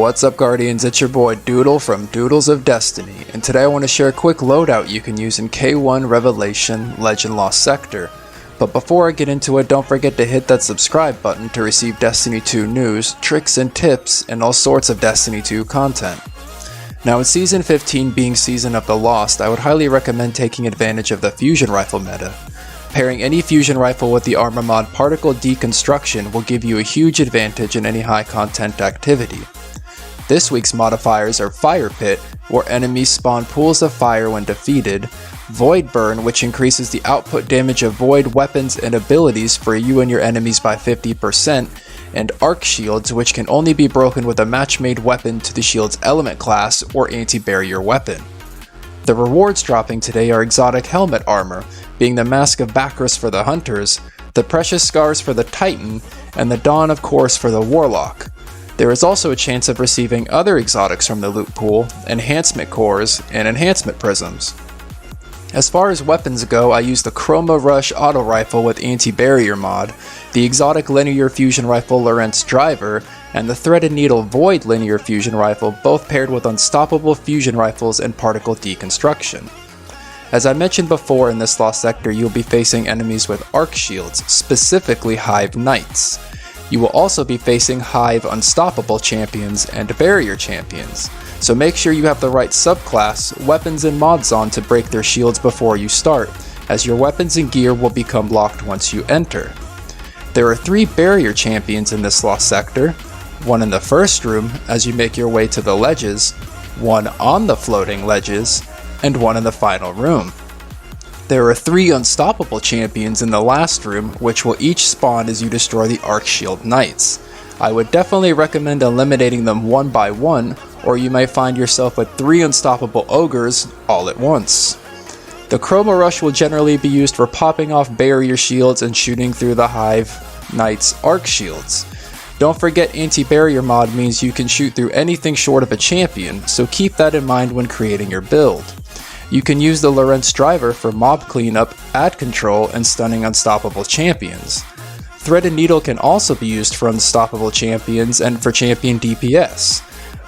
What's up, Guardians? It's your boy Doodle from Doodles of Destiny, and today I want to share a quick loadout you can use in K1 Revelation Legend Lost Sector. But before I get into it, don't forget to hit that subscribe button to receive Destiny 2 news, tricks and tips, and all sorts of Destiny 2 content. Now, with Season 15 being Season of the Lost, I would highly recommend taking advantage of the fusion rifle meta. Pairing any fusion rifle with the armor mod Particle Deconstruction will give you a huge advantage in any high content activity. This week's modifiers are Fire Pit, where enemies spawn pools of fire when defeated, Void Burn, which increases the output damage of void weapons and abilities for you and your enemies by 50%, and Arc Shields, which can only be broken with a match-made weapon to the shield's element class or anti-barrier weapon. The rewards dropping today are Exotic Helmet Armor, being the Mask of Bakris for the Hunters, the Precious Scars for the Titan, and the Dawn of Course for the Warlock. There is also a chance of receiving other exotics from the loot pool, enhancement cores, and enhancement prisms. As far as weapons go, I use the Chroma Rush auto rifle with anti-barrier mod, the exotic linear fusion rifle Lorentz Driver, and the Threaded Needle Void linear fusion rifle, both paired with unstoppable fusion rifles and particle deconstruction. As I mentioned before, in this Lost Sector you'll be facing enemies with arc shields, specifically Hive Knights. You will also be facing Hive Unstoppable champions and Barrier champions, so make sure you have the right subclass, weapons, and mods on to break their shields before you start, as your weapons and gear will become locked once you enter. There are 3 Barrier champions in this Lost Sector, one in the first room as you make your way to the ledges, one on the floating ledges, and one in the final room. There are 3 Unstoppable champions in the last room, which will each spawn as you destroy the Arc Shield Knights. I would definitely recommend eliminating them one by one, or you might find yourself with 3 Unstoppable Ogres all at once. The Chroma Rush will generally be used for popping off barrier shields and shooting through the Hive Knights' arc shields. Don't forget, anti-barrier mod means you can shoot through anything short of a champion, so keep that in mind when creating your build. You can use the Lorentz Driver for mob cleanup, ad control, and stunning unstoppable champions. Threaded Needle can also be used for unstoppable champions and for champion DPS.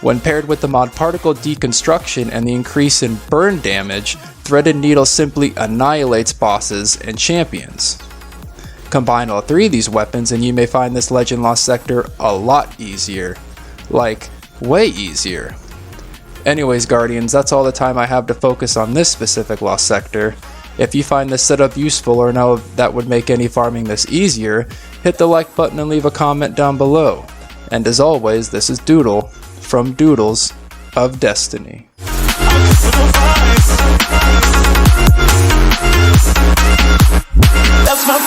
When paired with the mod Particle Deconstruction and the increase in burn damage, Threaded Needle simply annihilates bosses and champions. Combine all 3 of these weapons and you may find this Legend Lost Sector a lot easier. Like, way easier. Anyways, Guardians, that's all the time I have to focus on this specific Lost Sector. If you find this setup useful or know that would make any farming this easier, hit the like button and leave a comment down below. And as always, this is Doodle from Doodles of Destiny. That's my